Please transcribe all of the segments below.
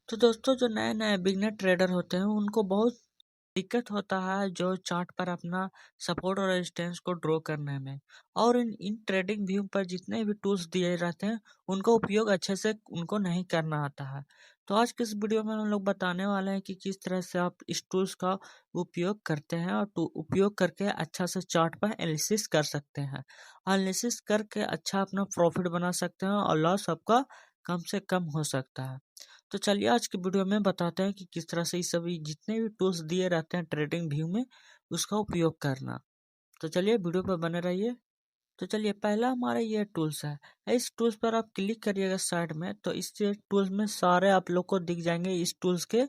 तो दोस्तों, जो नए नए बिगनर ट्रेडर होते हैं उनको बहुत दिक्कत होता है जो चार्ट पर अपना सपोर्ट और रेजिस्टेंस को ड्रॉ करने में। और इन इन ट्रेडिंग व्यू पर जितने भी टूल्स दिए रहते हैं उनका उपयोग अच्छे से उनको नहीं करना आता है। तो आज के इस वीडियो में हम लोग बताने वाले हैं कि किस तरह से आप इस टूल्स का उपयोग करते हैं और उपयोग करके अच्छा से चार्ट पर एनालिसिस कर सकते हैं। एनालिसिस करके अच्छा अपना प्रॉफिट बना सकते हैं और लॉस आपका कम से कम हो सकता है। तो चलिए आज की वीडियो में बताते हैं कि किस तरह से इस सभी जितने भी टूल्स दिए रहते हैं ट्रेडिंग व्यू में उसका उपयोग करना। तो चलिए वीडियो पर बने रहिए। तो चलिए पहला हमारा ये टूल्स है। इस टूल्स पर आप क्लिक करिएगा साइड में, तो इस टूल्स में सारे आप लोग को दिख जाएंगे इस टूल्स के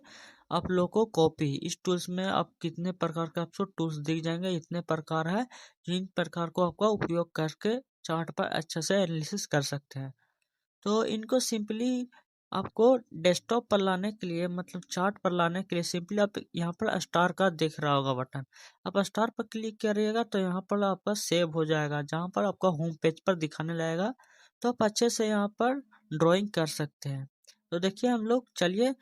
आप लोग को कॉपी। इस टूल्स में आप कितने प्रकार के आपको टूल्स दिख जाएंगे, इतने प्रकार है जिन प्रकार को आपका उपयोग करके चार्ट पर अच्छे से एनालिसिस कर सकते हैं। तो इनको सिंपली आपको डेस्कटॉप पर लाने के लिए, मतलब चार्ट पर लाने के लिए सिंपली आप यहाँ पर स्टार का दिख रहा होगा बटन, आप स्टार पर क्लिक करिएगा तो यहाँ पर आपका सेव हो जाएगा, जहाँ पर आपका होम पेज पर दिखाने लगेगा। तो आप अच्छे से यहाँ पर ड्राइंग कर सकते हैं। तो देखिए हम लोग, चलिए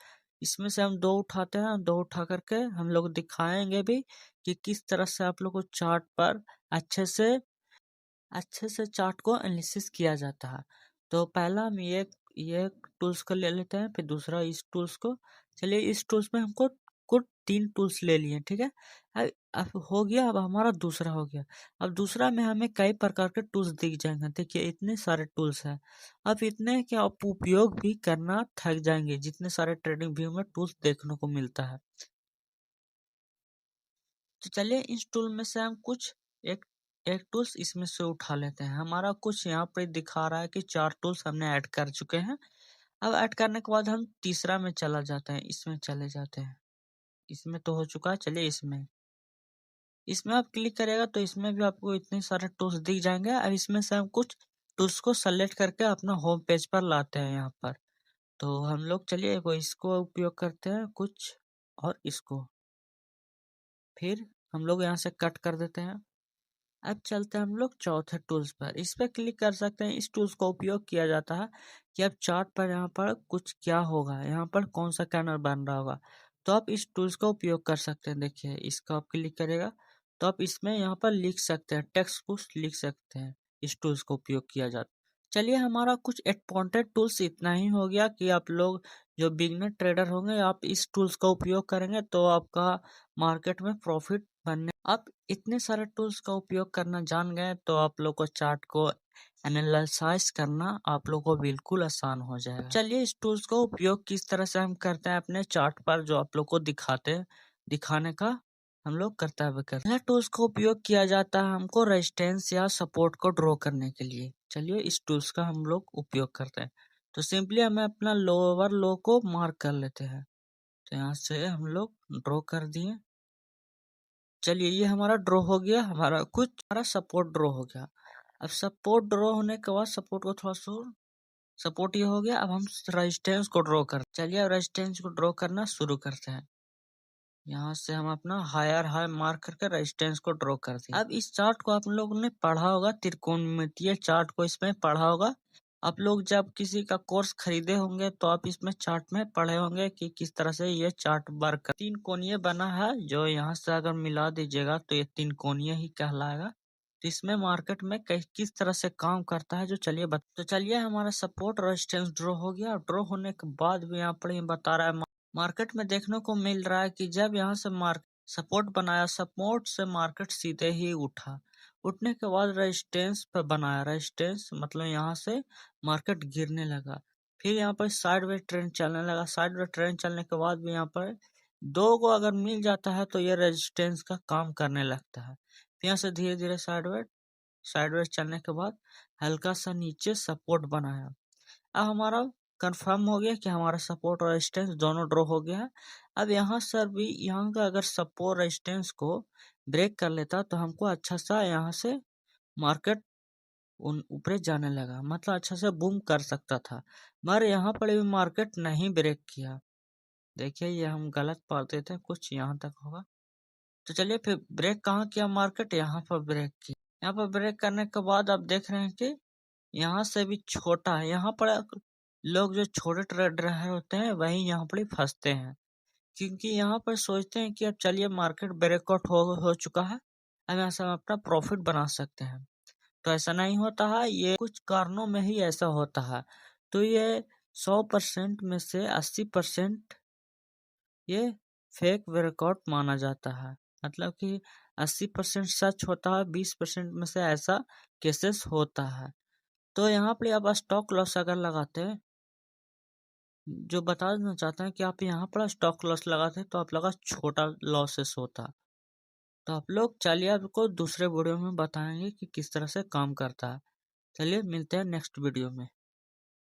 इसमें से हम दो उठाते हैं, दो उठा करके हम लोग दिखाएंगे भी कि किस तरह से आप लोग को चार्ट पर अच्छे से चार्ट को एनालिसिस किया जाता है। तो पहला हम ये टूल्स को ले लेते हैं, फिर दूसरा इस टूल्स को। चलिए इस टूल्स में हमको कुल 3 टूल्स ले लिए, ठीक है। अब हो गया, अब हमारा दूसरा हो गया। अब दूसरा में हमें कई प्रकार के टूल्स दिख जाएंगे। देखिए इतने सारे टूल्स हैं। अब इतने कि आप उपयोग भी करना थक जाएंगे, जितने सारे ट्रेडिंग व्यू में टूल्स देखने को मिलता है। तो चलिए इस टूल में से हम कुछ एक एक टूल्स इसमें से उठा लेते हैं। हमारा कुछ यहाँ पर दिखा रहा है कि 4 टूल्स हमने ऐड कर चुके हैं। अब ऐड करने के बाद हम तीसरा में चला जाते हैं, इसमें चले जाते हैं। इसमें तो हो चुका है, चलिए इसमें इसमें आप क्लिक करेगा तो इसमें भी आपको इतने सारे टूल्स दिख जाएंगे। अब इसमें से हम कुछ टूल्स को सेलेक्ट करके अपना होम पेज पर लाते हैं यहाँ पर। तो हम लोग चलिए एगो इसको उपयोग करते हैं कुछ, और इसको फिर हम लोग यहाँ से कट कर देते हैं। अब चलते हैं हम लोग चौथे टूल्स पर। इस पर क्लिक कर सकते हैं। इस टूल्स का उपयोग किया जाता है कि अब चार्ट पर यहाँ पर कुछ क्या होगा, यहाँ पर कौन सा कैंडल बन रहा होगा, तो आप इस टूल्स का उपयोग कर सकते हैं। देखिए इसका आप क्लिक करेगा तो आप इसमें यहाँ पर लिख सकते हैं, टेक्स्ट कुछ लिख सकते हैं। इस टूल्स का उपयोग किया जाता है। चलिए हमारा कुछ एडवांटेड टूल्स इतना ही हो गया कि आप लोग जो बिगनर ट्रेडर होंगे आप इस टूल्स का उपयोग करेंगे तो आपका मार्केट में प्रॉफिट बनने। आप इतने सारे टूल्स का उपयोग करना जान गए तो आप लोग को चार्ट को एनालाइज करना आप लोग को बिल्कुल आसान हो जाएगा। चलिए इस टूल्स का उपयोग किस तरह से हम करते हैं अपने चार्ट पर, जो आप लोग को दिखाने का हम लोग करते हुए करते हैं। टूल्स का उपयोग किया जाता है हमको रेजिस्टेंस या सपोर्ट को ड्रॉ करने के लिए। चलिए इस टूल्स का हम लोग उपयोग करते हैं। तो सिंपली हमें अपना लोअर लो को मार्क कर लेते हैं। तो यहाँ से हम लोग ड्रॉ कर दिए। चलिए ये हमारा ड्रॉ हो गया, हमारा सपोर्ट ड्रॉ हो गया। अब सपोर्ट ड्रॉ होने के बाद सपोर्ट को थोड़ा सा, सपोर्ट ये हो गया। अब हम रेजिस्टेंस को ड्रॉ कर, चलिए अब रेजिस्टेंस को ड्रॉ करना शुरू करते हैं। यहाँ से हम अपना हायर हाई मार्क करके रेजिस्टेंस को ड्रॉ कर दिए। अब इस चार्ट को आप लोगों ने पढ़ा होगा, त्रिकोणमितीय चार्ट को इसमें पढ़ा होगा। आप लोग जब किसी का कोर्स खरीदे होंगे तो आप इसमें चार्ट में पढ़े होंगे कि किस तरह से ये चार्ट वर्क। 3 कोणीय बना है, जो यहाँ से अगर मिला दीजिएगा तो ये 3 कोणीय ही कहलाएगा। तो इसमें मार्केट में किस तरह से काम करता है जो, तो चलिए हमारा सपोर्ट रेजिस्टेंस ड्रॉ हो गया। ड्रॉ होने के बाद भी यहाँ पर बता रहा है, मार्केट में देखने को मिल रहा है कि जब यहाँ से सपोर्ट बनाया, सपोर्ट से मार्केट सीधे ही उठा। उठने के बाद रेजिस्टेंस पे बनाया, रेजिस्टेंस मतलब यहाँ से मार्केट गिरने लगा। फिर यहाँ पर साइडवेज ट्रेंड चलने लगा। साइडवेज ट्रेंड चलने के बाद भी यहाँ पर 2 को अगर मिल जाता है तो ये रेजिस्टेंस का काम करने लगता है। फिर यहाँ से धीरे धीरे साइडवेज चलने के बाद हल्का सा नीचे सपोर्ट बनाया। अब हमारा कंफर्म हो गया कि हमारा सपोर्ट और रेजिस्टेंस दोनों ड्रॉ हो गया है। अब यहाँ सर भी, यहाँ का अगर सपोर्ट रेजिस्टेंस को ब्रेक कर लेता तो हमको अच्छा सा यहाँ से मार्केट ऊपर जाने लगा, मतलब अच्छा से बूम कर सकता था। मगर यहाँ पर भी मार्केट नहीं ब्रेक किया। देखिए ये हम गलत पढ़ते थे, कुछ यहाँ तक होगा। तो चलिए फिर ब्रेक कहाँ किया मार्केट, यहाँ पर ब्रेक किया। यहाँ पर ब्रेक करने के बाद आप देख रहे हैं कि यहाँ से भी छोटा है, यहाँ पर लोग जो छोटे ट्रेडर होते हैं वही यहाँ पर फंसते हैं, क्योंकि यहाँ पर सोचते हैं कि अब चलिए मार्केट ब्रेकआउट हो चुका है, अब यहाँ से हम अपना प्रॉफिट बना सकते हैं। तो ऐसा नहीं होता है, ये कुछ कारणों में ही ऐसा होता है। तो ये 100% में से 80% ये फेक वर्कआउट माना जाता है। मतलब कि 80% सच होता है, 20% में से ऐसा केसेस होता है। तो यहाँ पर आप स्टॉप लॉस अगर लगाते हैं, जो बता देना चाहते हैं कि आप यहाँ पर स्टॉप लॉस लगाते हैं तो आप लगा छोटा लॉसेस होता। तो आप लोग चलिए आपको दूसरे वीडियो में बताएंगे कि किस तरह से काम करता है। चलिए मिलते हैं नेक्स्ट वीडियो में।